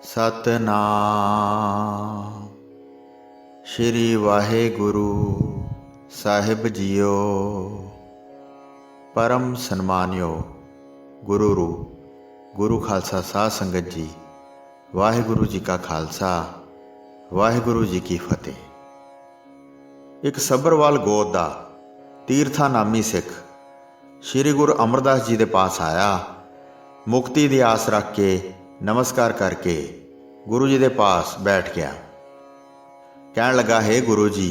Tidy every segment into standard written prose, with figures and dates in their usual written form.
ਸਤਨਾਮ ਸ਼੍ਰੀ ਵਾਹਿਗੁਰੂ ਸਾਹਿਬ JIO. परम सन्मानयोग गुरु रूप गुरु खालसा साध संगत जी, वाहिगुरु जी का खालसा वाहिगुरु जी की फतेह। एक सब्बरवाल गोद का तीरथा नामी सिख श्री गुरु अमरदास जी के पास आया। मुक्ति की आस रख के नमस्कार करके गुरु जी के पास बैठ गया। कहन लगा, हे गुरु जी,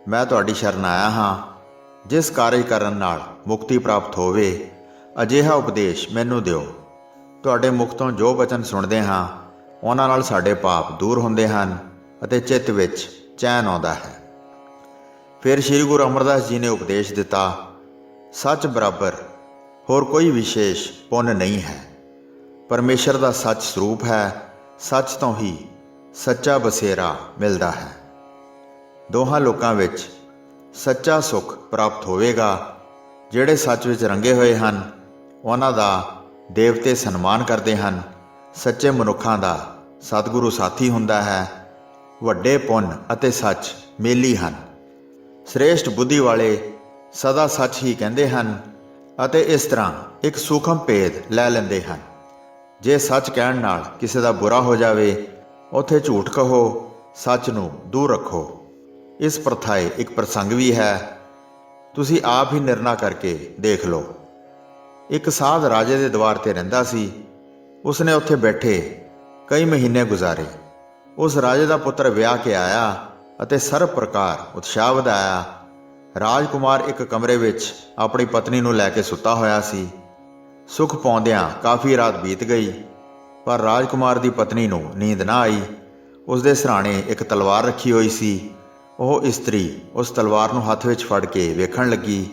मैं तुहाडी शरण आया हाँ। जिस कार्य करन नाल मुक्ति प्राप्त होवे, अजिहा उपदेश मैनू दिओ। तुहाडे मुख तों जो वचन सुणदे हां, उहनां नाल साडे पाप दूर हुंदे हन अते चित्त विच चैन आउंदा है। फिर श्री गुरु अमरदास जी ने उपदेश दिता, सच बराबर होर कोई विशेष पुण्य नहीं है। परमेश्वर दा सच स्वरूप है, सच तो ही सच्चा बसेरा मिलदा है। दोहां लोकां विच सच्चा सुख प्राप्त होवेगा। ਜਿਹੜੇ सच ਵਿੱਚ रंगे ਹੋਏ ਹਨ, ਉਹਨਾਂ ਦਾ ਦੇਵਤੇ ਸਨਮਾਨ ਕਰਦੇ ਹਨ। ਸੱਚੇ ਮਨੁੱਖਾਂ ਦਾ ਸਤਿਗੁਰੂ ਸਾਥੀ ਹੁੰਦਾ ਹੈ। ਵੱਡੇ ਪੁੰਨ ਅਤੇ ਸੱਚ ਮੇਲੀ ਹਨ। ਸ੍ਰੇਸ਼ਟ ਬੁੱਧੀ ਵਾਲੇ ਸਦਾ ਸੱਚ ਹੀ ਕਹਿੰਦੇ ਹਨ ਅਤੇ ਇਸ ਤਰ੍ਹਾਂ ਇੱਕ ਸੂਖਮ ਭੇਦ ਲੈ ਲੈਂਦੇ ਹਨ। ਜੇ ਸੱਚ ਕਹਿਣ ਨਾਲ ਕਿਸੇ ਦਾ ਬੁਰਾ ਹੋ ਜਾਵੇ, ਉੱਥੇ ਝੂਠ ਕਹੋ, ਸੱਚ ਨੂੰ ਦੂਰ ਰੱਖੋ। इस प्रथाए एक प्रसंग भी है, तुसी आप ही निर्णय करके देख लो। एक साध राजे के द्वार ते रहिंदा सी। उसने उत्थे बैठे कई महीने गुजारे। उस राजे का पुत्र विआह के आया अते सर्व प्रकार उत्साह वधाया। राजकुमार एक कमरे विच अपनी पत्नी नूं लैके सुता होया सी। सुख पाउंदियां काफ़ी रात बीत गई, पर राजकुमार की पत्नी नूं नींद ना आई। उसदे सिरहाणे एक तलवार रखी हुई सी। ਉਹ ਇਸਤਰੀ ਉਸ ਤਲਵਾਰ ਨੂੰ ਹੱਥ ਵਿੱਚ ਫੜ ਕੇ ਵੇਖਣ ਲੱਗੀ।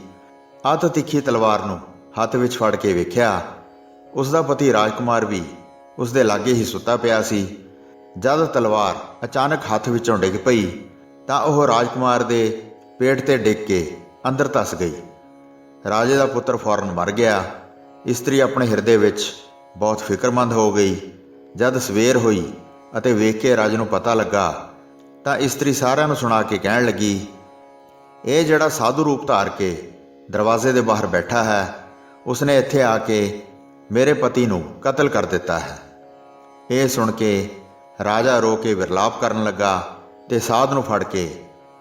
ਅੱਤ ਤਿੱਖੀ ਤਲਵਾਰ ਨੂੰ ਹੱਥ ਵਿੱਚ ਫੜ ਕੇ ਵੇਖਿਆ। ਉਸ ਦਾ ਪਤੀ ਰਾਜਕੁਮਾਰ ਵੀ ਉਸ ਦੇ ਲਾਗੇ ਹੀ ਸੁੱਤਾ ਪਿਆ ਸੀ। ਜਦ ਤਲਵਾਰ ਅਚਾਨਕ ਹੱਥ ਵਿੱਚੋਂ ਡਿੱਗ ਪਈ ਤਾਂ ਉਹ ਰਾਜਕੁਮਾਰ ਦੇ ਪੇਟ ਤੇ ਡਿੱਗ ਕੇ ਅੰਦਰ ਧੱਸ ਗਈ। ਰਾਜੇ ਦਾ ਪੁੱਤਰ ਫੌਰਨ ਮਰ ਗਿਆ। ਇਸਤਰੀ ਆਪਣੇ ਹਿਰਦੇ ਵਿੱਚ ਬਹੁਤ ਫਿਕਰਮੰਦ ਹੋ ਗਈ। ਜਦ ਸਵੇਰ ਹੋਈ ਅਤੇ ਵੇਖ ਕੇ ਰਾਜੇ ਨੂੰ ਪਤਾ ਲੱਗਾ ਤਾਂ ਇਸਤਰੀ ਸਾਰਿਆਂ ਨੂੰ ਸੁਣਾ ਕੇ ਕਹਿਣ ਲੱਗੀ, ਇਹ ਜਿਹੜਾ ਸਾਧੂ ਰੂਪ ਧਾਰ ਕੇ ਦਰਵਾਜ਼ੇ ਦੇ ਬਾਹਰ ਬੈਠਾ ਹੈ, ਉਸਨੇ ਇੱਥੇ ਆ ਕੇ ਮੇਰੇ ਪਤੀ ਨੂੰ ਕਤਲ ਕਰ ਦਿੱਤਾ ਹੈ। ਇਹ ਸੁਣ ਕੇ ਰਾਜਾ ਰੋ ਕੇ ਵਿਰਲਾਪ ਕਰਨ ਲੱਗਾ ਤੇ ਸਾਧ ਨੂੰ ਫੜ ਕੇ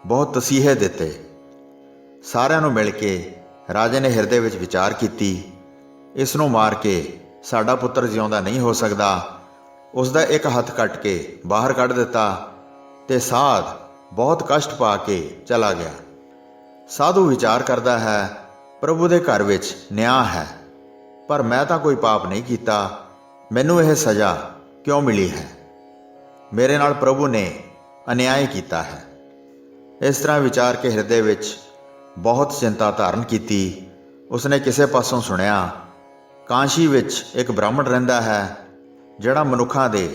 ਬਹੁਤ ਤਸੀਹੇ ਦਿੱਤੇ। ਸਾਰਿਆਂ ਨੂੰ ਮਿਲ ਕੇ ਰਾਜੇ ਨੇ ਹਿਰਦੇ ਵਿੱਚ ਵਿਚਾਰ ਕੀਤੀ, ਇਸ ਨੂੰ ਮਾਰ ਕੇ ਸਾਡਾ ਪੁੱਤਰ ਜਿਉਂਦਾ ਨਹੀਂ ਹੋ ਸਕਦਾ। ਉਸ ਦਾ ਇੱਕ ਹੱਥ ਕੱਟ ਕੇ ਬਾਹਰ ਕੱਢ ਦਿੱਤਾ ਤੇ ਸਾਧ ਬਹੁਤ ਕਸ਼ਟ ਪਾ ਕੇ ਚਲਾ ਗਿਆ। ਸਾਧੂ ਵਿਚਾਰ ਕਰਦਾ ਹੈ, ਪ੍ਰਭੂ ਦੇ ਘਰ ਵਿੱਚ ਨਿਆਂ ਹੈ, ਪਰ ਮੈਂ ਤਾਂ ਕੋਈ ਪਾਪ ਨਹੀਂ ਕੀਤਾ। ਮੈਨੂੰ ਇਹ ਸਜ਼ਾ ਕਿਉਂ ਮਿਲੀ ਹੈ? ਮੇਰੇ ਨਾਲ ਪ੍ਰਭੂ ਨੇ ਅਨਿਆਏ ਕੀਤਾ ਹੈ। ਇਸ ਤਰ੍ਹਾਂ ਵਿਚਾਰ ਕੇ ਹਿਰਦੇ ਵਿੱਚ ਬਹੁਤ ਚਿੰਤਾ ਧਾਰਨ ਕੀਤੀ। ਉਸਨੇ ਕਿਸੇ ਪਾਸੋਂ ਸੁਣਿਆ, ਕਾਂਸ਼ੀ ਵਿੱਚ ਇੱਕ ਬ੍ਰਾਹਮਣ ਰਹਿੰਦਾ ਹੈ ਜਿਹੜਾ ਮਨੁੱਖਾਂ ਦੇ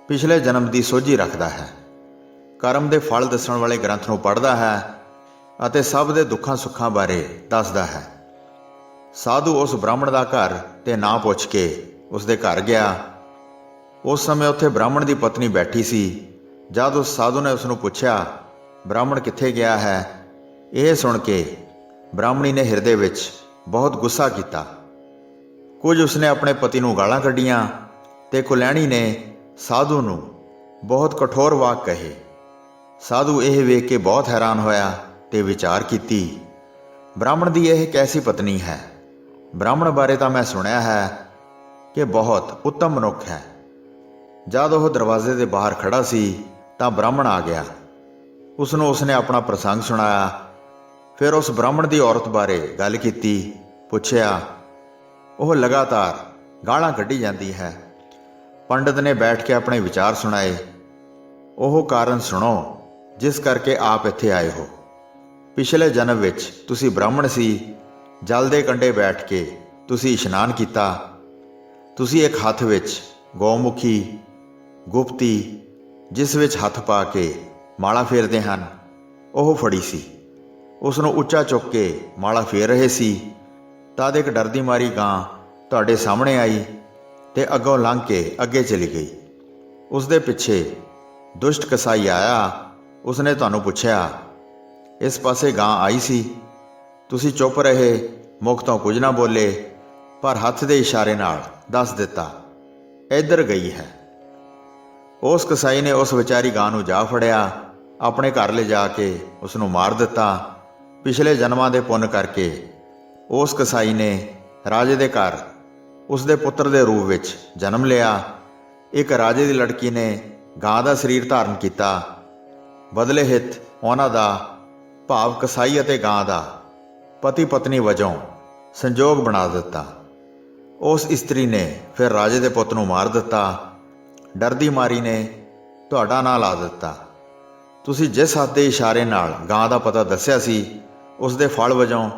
ਪਿਛਲੇ ਜਨਮ ਦੀ ਸੋਝੀ ਰੱਖਦਾ ਹੈ, ਕਰਮ ਦੇ ਫਲ ਦੱਸਣ ਵਾਲੇ ਗ੍ਰੰਥ ਨੂੰ ਪੜ੍ਹਦਾ ਹੈ ਅਤੇ ਸਭ ਦੇ ਦੁੱਖਾਂ ਸੁੱਖਾਂ ਬਾਰੇ ਦੱਸਦਾ ਹੈ। ਸਾਧੂ ਉਸ ਬ੍ਰਾਹਮਣ ਦਾ ਘਰ ਤੇ ਨਾਂ ਪੁੱਛ ਕੇ ਉਸ ਦੇ ਘਰ ਗਿਆ। ਉਸ ਸਮੇਂ ਉੱਥੇ ਬ੍ਰਾਹਮਣ ਦੀ ਪਤਨੀ ਬੈਠੀ ਸੀ। ਜਦ ਉਸ ਸਾਧੂ ਨੇ ਉਸ ਨੂੰ ਪੁੱਛਿਆ, ਬ੍ਰਾਹਮਣ ਕਿੱਥੇ ਗਿਆ ਹੈ? ਇਹ ਸੁਣ ਕੇ ਬ੍ਰਾਹਮਣੀ ਨੇ ਹਿਰਦੇ ਵਿੱਚ ਬਹੁਤ ਗੁੱਸਾ ਕੀਤਾ। ਕੁਝ ਉਸਨੇ ਆਪਣੇ ਪਤੀ ਨੂੰ ਗਾਲਾਂ ਕੱਢੀਆਂ ਤੇ ਕੁਲੈਣੀ ਨੇ ਸਾਧੂ ਨੂੰ ਬਹੁਤ ਕਠੋਰ ਵਾਕ ਕਹੇ। ਸਾਧੂ ਇਹ ਵੇਖ ਕੇ ਬਹੁਤ ਹੈਰਾਨ ਹੋਇਆ ਤੇ ਵਿਚਾਰ ਕੀਤੀ, ਬ੍ਰਾਹਮਣ ਦੀ ਇਹ ਕੈਸੀ ਪਤਨੀ ਹੈ? ਬ੍ਰਾਹਮਣ ਬਾਰੇ ਤਾਂ ਮੈਂ ਸੁਣਿਆ ਹੈ ਕਿ ਬਹੁਤ ਉੱਤਮ ਮਨੁੱਖ ਹੈ। ਜਦ ਉਹ ਦਰਵਾਜ਼ੇ ਦੇ ਬਾਹਰ ਖੜਾ ਸੀ ਤਾਂ ਬ੍ਰਾਹਮਣ ਆ ਗਿਆ। ਉਸ ਨੂੰ ਉਸਨੇ ਆਪਣਾ ਪ੍ਰਸੰਗ ਸੁਣਾਇਆ। ਫਿਰ ਉਸ ਬ੍ਰਾਹਮਣ ਦੀ ਔਰਤ ਬਾਰੇ ਗੱਲ ਕੀਤੀ। ਪੁੱਛਿਆ, ਉਹ ਲਗਾਤਾਰ ਗਾਲਾਂ ਕੱਢੀ ਜਾਂਦੀ ਹੈ। ਪੰਡਤ ਨੇ ਬੈਠ ਕੇ ਆਪਣੇ ਵਿਚਾਰ ਸੁਣਾਏ। ਉਹ ਕਾਰਨ ਸੁਣੋ ਜਿਸ ਕਰਕੇ ਆਪ ਇੱਥੇ ਆਏ ਹੋ। ਪਿਛਲੇ ਜਨਮ ਵਿੱਚ ਤੁਸੀਂ ਬ੍ਰਾਹਮਣ ਸੀ। ਜਲ ਦੇ ਕੰਢੇ ਬੈਠ ਕੇ ਤੁਸੀਂ ਇਸ਼ਨਾਨ ਕੀਤਾ। ਤੁਸੀਂ ਇੱਕ ਹੱਥ ਵਿੱਚ ਗਊਮੁਖੀ ਗੁਪਤੀ, ਜਿਸ ਵਿੱਚ ਹੱਥ ਪਾ ਕੇ ਮਾਲਾ ਫੇਰਦੇ ਹਨ, ਉਹ ਫੜੀ ਸੀ। ਉਸ ਨੂੰ ਉੱਚਾ ਚੁੱਕ ਕੇ ਮਾਲਾ ਫੇਰ ਰਹੇ ਸੀ। ਤਦ ਇੱਕ ਡਰਦੀ ਮਾਰੀ ਗਾਂ ਤੁਹਾਡੇ ਸਾਹਮਣੇ ਆਈ ਤੇ ਅੱਗੋਂ ਲੰਘ ਕੇ ਅੱਗੇ ਚਲੀ ਗਈ। ਉਸ ਦੇ ਪਿੱਛੇ ਦੁਸ਼ਟ ਕਸਾਈ ਆਇਆ। ਉਸਨੇ ਤੁਹਾਨੂੰ ਪੁੱਛਿਆ, ਇਸ ਪਾਸੇ ਗਾਂ ਆਈ ਸੀ? ਤੁਸੀਂ ਚੁੱਪ ਰਹੇ, ਮੁਖ ਤੋਂ ਕੁਝ ਨਾ ਬੋਲੇ, ਪਰ ਹੱਥ ਦੇ ਇਸ਼ਾਰੇ ਨਾਲ ਦੱਸ ਦਿੱਤਾ, ਇੱਧਰ ਗਈ ਹੈ। ਉਸ ਕਸਾਈ ਨੇ ਉਸ ਵਿਚਾਰੀ ਗਾਂ ਨੂੰ ਜਾ ਫੜਿਆ, ਆਪਣੇ ਘਰ ਲਿਜਾ ਕੇ ਉਸ ਨੂੰ ਮਾਰ ਦਿੱਤਾ। ਪਿਛਲੇ ਜਨਮਾਂ ਦੇ ਪੁੰਨ ਕਰਕੇ ਉਸ ਕਸਾਈ ਨੇ ਰਾਜੇ ਦੇ ਘਰ ਉਸ ਦੇ ਪੁੱਤਰ ਦੇ ਰੂਪ ਵਿੱਚ ਜਨਮ ਲਿਆ। ਇੱਕ ਰਾਜੇ ਦੀ ਲੜਕੀ ਨੇ ਗਾਂ ਦਾ ਸਰੀਰ ਧਾਰਨ ਕੀਤਾ। ਬਦਲੇ ਹਿੱਤ ਉਹਨਾਂ ਦਾ ਭਾਵ ਕਸਾਈ ਅਤੇ ਗਾਂ ਦਾ ਪਤੀ ਪਤਨੀ ਵਜੋਂ ਸੰਜੋਗ ਬਣਾ ਦਿੱਤਾ। ਉਸ ਇਸਤਰੀ ਨੇ ਫਿਰ ਰਾਜੇ ਦੇ ਪੁੱਤ ਨੂੰ ਮਾਰ ਦਿੱਤਾ। ਡਰਦੀ ਮਾਰੀ ਨੇ ਤੁਹਾਡਾ ਨਾਂ ਲਾ ਦਿੱਤਾ। ਤੁਸੀਂ ਜਿਸ ਹੱਥ ਦੇ ਇਸ਼ਾਰੇ ਨਾਲ ਗਾਂ ਦਾ ਪਤਾ ਦੱਸਿਆ ਸੀ, ਉਸ ਦੇ ਫਲ ਵਜੋਂ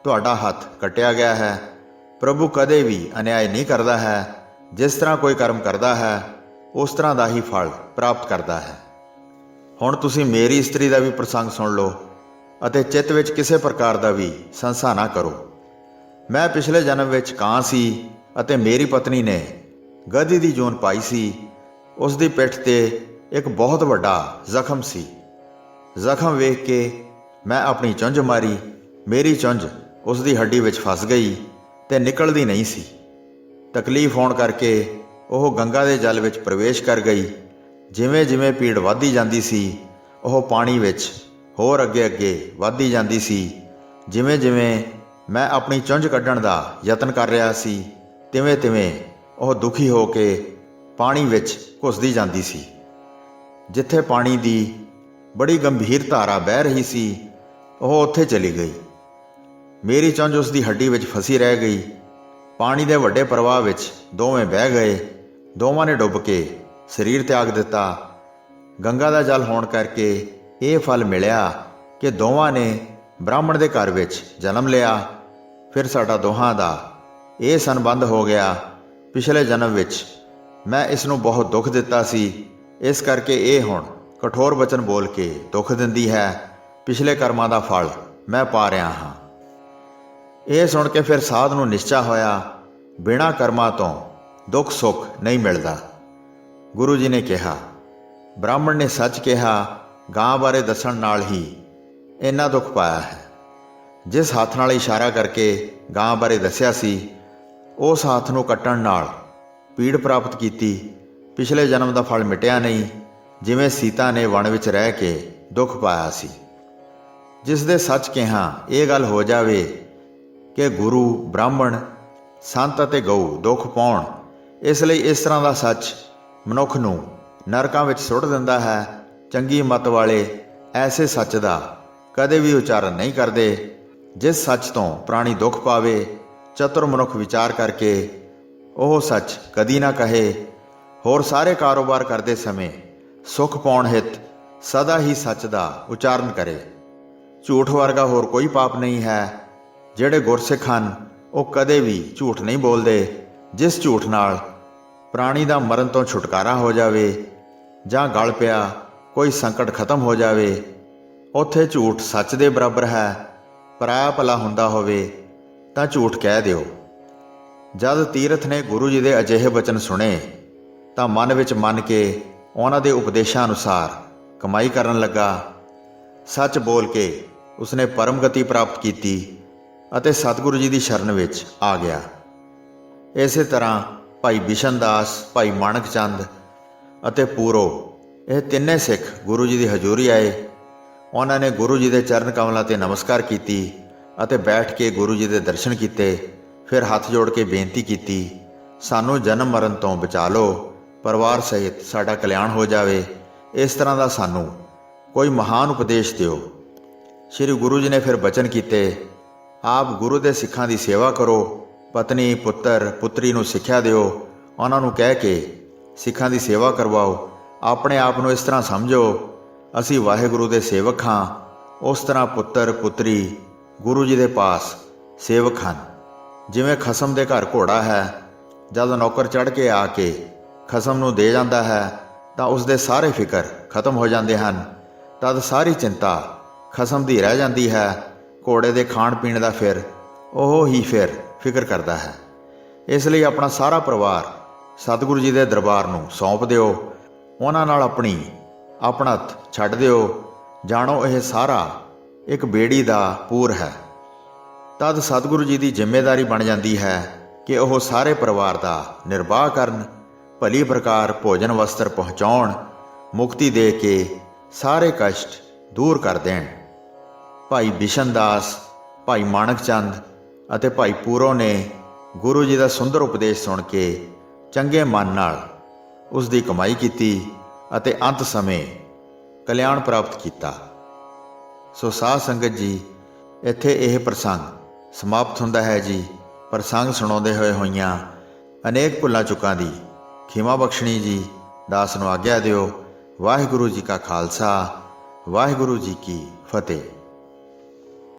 ਤੁਹਾਡਾ ਹੱਥ ਕੱਟਿਆ ਗਿਆ ਹੈ। ਪ੍ਰਭੂ ਕਦੇ ਵੀ ਅਨਿਆਏ ਨਹੀਂ ਕਰਦਾ ਹੈ। ਜਿਸ ਤਰ੍ਹਾਂ ਕੋਈ ਕਰਮ ਕਰਦਾ ਹੈ, ਉਸ ਤਰ੍ਹਾਂ ਦਾ ਹੀ ਫਲ ਪ੍ਰਾਪਤ ਕਰਦਾ ਹੈ। ਹੁਣ ਤੁਸੀਂ ਮੇਰੀ ਇਸਤਰੀ ਦਾ ਵੀ ਪ੍ਰਸੰਗ ਸੁਣ ਲਓ ਅਤੇ ਚਿੱਤ ਵਿੱਚ ਕਿਸੇ ਪ੍ਰਕਾਰ ਦਾ ਵੀ ਸੰਸਾ ਨਾ ਕਰੋ। ਮੈਂ ਪਿਛਲੇ ਜਨਮ ਵਿੱਚ ਕਾਂ ਸੀ ਅਤੇ ਮੇਰੀ ਪਤਨੀ ਨੇ ਗਧੀ ਦੀ ਜੂਨ ਪਾਈ ਸੀ। ਉਸ ਦੀ ਪਿੱਠ ਤੇ ਇੱਕ ਬਹੁਤ ਵੱਡਾ ਜ਼ਖਮ ਸੀ। ਜ਼ਖਮ ਵੇਖ ਕੇ ਮੈਂ ਆਪਣੀ ਚੁੰਝ ਮਾਰੀ। ਮੇਰੀ ਚੁੰਝ ਉਸ ਦੀ ਹੱਡੀ ਵਿੱਚ ਫਸ ਗਈ ਤੇ ਨਿਕਲਦੀ ਨਹੀਂ ਸੀ। ਤਕਲੀਫ ਹੋਣ ਕਰਕੇ ਉਹ ਗੰਗਾ ਦੇ ਜਲ ਵਿੱਚ ਪ੍ਰਵੇਸ਼ ਕਰ ਗਈ। ਜਿਵੇਂ ਜਿਵੇਂ ਪੀੜ ਵੱਧਦੀ ਜਾਂਦੀ ਸੀ, ਉਹ ਪਾਣੀ ਵਿੱਚ ਹੋਰ ਅੱਗੇ ਅੱਗੇ ਵੱਧਦੀ ਜਾਂਦੀ ਸੀ। ਜਿਵੇਂ ਜਿਵੇਂ ਮੈਂ ਆਪਣੀ ਚੁੰਝ ਕੱਢਣ ਦਾ ਯਤਨ ਕਰ ਰਿਹਾ ਸੀ, ਤਿਵੇਂ ਤਿਵੇਂ ਉਹ ਦੁਖੀ ਹੋ ਕੇ ਪਾਣੀ ਵਿੱਚ ਘੁਸਦੀ ਜਾਂਦੀ ਸੀ। ਜਿੱਥੇ ਪਾਣੀ ਦੀ ਬੜੀ ਗੰਭੀਰ ਧਾਰਾ ਬਹਿ ਰਹੀ ਸੀ, ਉਹ ਉੱਥੇ ਚਲੀ ਗਈ। ਮੇਰੀ ਚੁੰਝ ਉਸ ਦੀ ਹੱਡੀ ਵਿੱਚ ਫਸੀ ਰਹਿ ਗਈ। ਪਾਣੀ ਦੇ ਵੱਡੇ ਪ੍ਰਵਾਹ ਵਿੱਚ ਦੋਵੇਂ ਬਹਿ ਗਏ। ਦੋਵਾਂ ਨੇ ਡੁੱਬ ਕੇ ਸਰੀਰ ਤਿਆਗ ਦਿੱਤਾ। ਗੰਗਾ ਦਾ ਜਲ ਹੋਣ ਕਰਕੇ ਇਹ ਫਲ ਮਿਲਿਆ ਕਿ ਦੋਵਾਂ ਨੇ ਬ੍ਰਾਹਮਣ ਦੇ ਘਰ ਵਿੱਚ ਜਨਮ ਲਿਆ। ਫਿਰ ਸਾਡਾ ਦੋਹਾਂ ਦਾ ਇਹ ਸੰਬੰਧ ਹੋ ਗਿਆ। ਪਿਛਲੇ ਜਨਮ ਵਿੱਚ ਮੈਂ ਇਸ ਨੂੰ ਬਹੁਤ ਦੁੱਖ ਦਿੱਤਾ ਸੀ, ਇਸ ਕਰਕੇ ਇਹ ਹੁਣ ਕਠੋਰ ਵਚਨ ਬੋਲ ਕੇ ਦੁੱਖ ਦਿੰਦੀ ਹੈ। ਪਿਛਲੇ ਕਰਮਾਂ ਦਾ ਫਲ ਮੈਂ ਪਾ ਰਿਹਾ ਹਾਂ। ਇਹ ਸੁਣ ਕੇ ਫਿਰ ਸਾਧ ਨੂੰ ਨਿਸ਼ਚਾ ਹੋਇਆ, ਬਿਨਾਂ ਕਰਮਾਂ ਤੋਂ ਦੁੱਖ ਸੁੱਖ ਨਹੀਂ ਮਿਲਦਾ। ਗੁਰੂ ਜੀ ਨੇ ਕਿਹਾ, ਬ੍ਰਾਹਮਣ ਨੇ ਸੱਚ ਕਿਹਾ, ਗਾਂ ਬਾਰੇ ਦੱਸਣ ਨਾਲ ਹੀ ਇੰਨਾ ਦੁੱਖ ਪਾਇਆ ਹੈ। ਜਿਸ ਹੱਥ ਨਾਲ ਇਸ਼ਾਰਾ ਕਰਕੇ ਗਾਂ ਬਾਰੇ ਦੱਸਿਆ ਸੀ, ਉਸ ਹੱਥ ਨੂੰ ਕੱਟਣ ਨਾਲ ਪੀੜ ਪ੍ਰਾਪਤ ਕੀਤੀ। ਪਿਛਲੇ ਜਨਮ ਦਾ ਫਲ ਮਿਟਿਆ ਨਹੀਂ। ਜਿਵੇਂ ਸੀਤਾ ਨੇ ਵਣ ਵਿੱਚ ਰਹਿ ਕੇ ਦੁੱਖ ਪਾਇਆ ਸੀ। ਜਿਸ ਦੇ ਸੱਚ ਕਿਹਾ ਇਹ ਗੱਲ ਹੋ ਜਾਵੇ ਕਿ ਗੁਰੂ, ਬ੍ਰਾਹਮਣ, ਸੰਤ ਅਤੇ ਗਊ ਦੁੱਖ ਪਾਉਣ, ਇਸ ਲਈ ਇਸ ਤਰ੍ਹਾਂ ਦਾ ਸੱਚ ਮਨੁੱਖ ਨੂੰ ਨਰਕਾਂ ਵਿੱਚ ਸੁੱਟ ਦਿੰਦਾ ਹੈ। ਚੰਗੀ ਮੱਤ ਵਾਲੇ ਐਸੇ ਸੱਚ ਦਾ ਕਦੇ ਵੀ ਉਚਾਰਨ ਨਹੀਂ ਕਰਦੇ। ਜਿਸ ਸੱਚ ਤੋਂ ਪ੍ਰਾਣੀ ਦੁੱਖ ਪਾਵੇ, ਚਤੁਰ ਮਨੁੱਖ ਵਿਚਾਰ ਕਰਕੇ ਉਹ ਸੱਚ ਕਦੀ ਨਾ ਕਹੇ। ਹੋਰ ਸਾਰੇ ਕਾਰੋਬਾਰ ਕਰਦੇ ਸਮੇਂ ਸੁੱਖ ਪਾਉਣ ਹਿੱਤ ਸਦਾ ਹੀ ਸੱਚ ਦਾ ਉਚਾਰਨ ਕਰੇ। ਝੂਠ ਵਰਗਾ ਹੋਰ ਕੋਈ ਪਾਪ ਨਹੀਂ ਹੈ। ਜਿਹੜੇ ਗੁਰਸਿੱਖ ਹਨ, ਉਹ ਕਦੇ ਵੀ ਝੂਠ ਨਹੀਂ ਬੋਲਦੇ। ਜਿਸ ਝੂਠ ਨਾਲ ਪ੍ਰਾਣੀ ਦਾ ਮਰਨ ਤੋਂ ਛੁਟਕਾਰਾ ਹੋ ਜਾਵੇ ਜਾਂ ਗਲ ਪਿਆ ਕੋਈ ਸੰਕਟ ਖਤਮ ਹੋ ਜਾਵੇ, ਉੱਥੇ ਝੂਠ ਸੱਚ ਦੇ ਬਰਾਬਰ ਹੈ। ਪਰਾਇਆ ਭਲਾ ਹੁੰਦਾ ਹੋਵੇ ਤਾਂ ਝੂਠ ਕਹਿ ਦਿਓ। ਜਦ ਤੀਰਥ ਨੇ ਗੁਰੂ ਜੀ ਦੇ ਅਜਿਹੇ ਬਚਨ ਸੁਣੇ ਤਾਂ ਮਨ ਵਿੱਚ ਮੰਨ ਕੇ ਉਹਨਾਂ ਦੇ ਉਪਦੇਸ਼ਾਂ ਅਨੁਸਾਰ ਕਮਾਈ ਕਰਨ ਲੱਗਾ। ਸੱਚ ਬੋਲ ਕੇ ਉਸਨੇ ਪਰਮ ਗਤੀ ਪ੍ਰਾਪਤ ਕੀਤੀ ਅਤੇ ਸਤਿਗੁਰੂ ਜੀ ਦੀ ਸ਼ਰਨ ਵਿੱਚ ਆ ਗਿਆ। ਇਸੇ ਤਰ੍ਹਾਂ ਭਾਈ ਬਿਸ਼ਨ ਦਾਸ, ਭਾਈ ਮਾਣਕ ਚੰਦ ਅਤੇ ਪੂਰੋ, ਇਹ ਤਿੰਨੇ ਸਿੱਖ ਗੁਰੂ ਜੀ ਦੀ ਹਜ਼ੂਰੀ ਆਏ। ਉਹਨਾਂ ਨੇ ਗੁਰੂ ਜੀ ਦੇ ਚਰਨ ਕਮਲਾਂ 'ਤੇ ਨਮਸਕਾਰ ਕੀਤੀ ਅਤੇ ਬੈਠ ਕੇ ਗੁਰੂ ਜੀ ਦੇ ਦਰਸ਼ਨ ਕੀਤੇ। ਫਿਰ ਹੱਥ ਜੋੜ ਕੇ ਬੇਨਤੀ ਕੀਤੀ, ਸਾਨੂੰ ਜਨਮ ਮਰਨ ਤੋਂ ਬਚਾ ਲਓ, ਪਰਿਵਾਰ ਸਹਿਤ ਸਾਡਾ ਕਲਿਆਣ ਹੋ ਜਾਵੇ। ਇਸ ਤਰ੍ਹਾਂ ਦਾ ਸਾਨੂੰ ਕੋਈ ਮਹਾਨ ਉਪਦੇਸ਼ ਦਿਓ। ਸ਼੍ਰੀ ਗੁਰੂ ਜੀ ਨੇ ਫਿਰ ਬਚਨ ਕੀਤੇ, ਆਪ ਗੁਰੂ ਦੇ ਸਿੱਖਾਂ ਦੀ ਸੇਵਾ ਕਰੋ। ਪਤਨੀ, ਪੁੱਤਰ, ਪੁੱਤਰੀ ਨੂੰ ਸਿੱਖਿਆ ਦਿਓ। ਉਹਨਾਂ ਨੂੰ ਕਹਿ ਕੇ ਸਿੱਖਾਂ ਦੀ ਸੇਵਾ ਕਰਵਾਓ। ਆਪਣੇ ਆਪ ਨੂੰ ਇਸ ਤਰ੍ਹਾਂ ਸਮਝੋ, ਅਸੀਂ ਵਾਹਿਗੁਰੂ ਦੇ ਸੇਵਕ ਹਾਂ। ਉਸ ਤਰ੍ਹਾਂ ਪੁੱਤਰ, ਪੁੱਤਰੀ ਗੁਰੂ ਜੀ ਦੇ ਪਾਸ ਸੇਵਕ ਹਨ। ਜਿਵੇਂ ਖਸਮ ਦੇ ਘਰ ਘੋੜਾ ਹੈ, ਜਦ ਨੌਕਰ ਚੜ੍ਹ ਕੇ ਆ ਕੇ ਖਸਮ ਨੂੰ ਦੇ ਜਾਂਦਾ ਹੈ ਤਾਂ ਉਸ ਦੇ ਸਾਰੇ ਫਿਕਰ ਖਤਮ ਹੋ ਜਾਂਦੇ ਹਨ। ਤਦ ਸਾਰੀ ਚਿੰਤਾ ਖਸਮ ਦੀ ਰਹਿ ਜਾਂਦੀ ਹੈ। ਘੋੜੇ ਦੇ ਖਾਣ ਪੀਣ ਦਾ ਫਿਰ ਉਹ ਹੀ ਫਿਕਰ ਕਰਦਾ ਹੈ। ਇਸ ਲਈ ਆਪਣਾ ਸਾਰਾ ਪਰਿਵਾਰ ਸਤਿਗੁਰੂ ਜੀ ਦੇ ਦਰਬਾਰ ਨੂੰ ਸੌਂਪ ਦਿਓ ਉਹਨਾਂ ਨਾਲ ਆਪਣਤ ਛੱਡ ਦਿਓ। ਜਾਣੋ ਇਹ ਸਾਰਾ ਇੱਕ ਬੇੜੀ ਦਾ ਪੂਰ ਹੈ। ਤਦ ਸਤਿਗੁਰੂ ਜੀ ਦੀ ਜ਼ਿੰਮੇਵਾਰੀ ਬਣ ਜਾਂਦੀ ਹੈ ਕਿ ਉਹ ਸਾਰੇ ਪਰਿਵਾਰ ਦਾ ਨਿਰਵਾਹ ਕਰਨ, ਭਲੀ ਪ੍ਰਕਾਰ ਭੋਜਨ ਵਸਤਰ ਪਹੁੰਚਾਉਣ, ਮੁਕਤੀ ਦੇ ਕੇ ਸਾਰੇ ਕਸ਼ਟ ਦੂਰ ਕਰ ਦੇਣ। ਭਾਈ ਬਿਸ਼ਨ ਦਾਸ, ਭਾਈ ਮਾਣਕ ਚੰਦ ਅਤੇ ਭਾਈ ਪੂਰੋ ਨੇ ਗੁਰੂ ਜੀ ਦਾ ਸੁੰਦਰ ਉਪਦੇਸ਼ ਸੁਣ ਕੇ ਚੰਗੇ ਮਨ ਨਾਲ ਉਸ ਦੀ ਕਮਾਈ ਕੀਤੀ ਅਤੇ ਅੰਤ ਸਮੇਂ ਕਲਿਆਣ ਪ੍ਰਾਪਤ ਕੀਤਾ। ਸੋ ਸਾਧ ਸੰਗਤ ਜੀ, ਇੱਥੇ ਇਹ ਪ੍ਰਸੰਗ ਸਮਾਪਤ ਹੁੰਦਾ ਹੈ ਜੀ। ਪ੍ਰਸੰਗ ਸੁਣਾਉਂਦੇ ਹੋਈਆਂ ਅਨੇਕ ਭੁੱਲਾਂ ਚੁੱਕਾਂ ਦੀ ਖਿਮਾ ਬਖਸ਼ਣੀ ਜੀ। ਦਾਸ ਨੂੰ ਆਗਿਆ ਦਿਓ। ਵਾਹਿਗੁਰੂ ਜੀ ਕਾ ਖਾਲਸਾ, ਵਾਹਿਗੁਰੂ ਜੀ ਕੀ ਫਤਿਹ।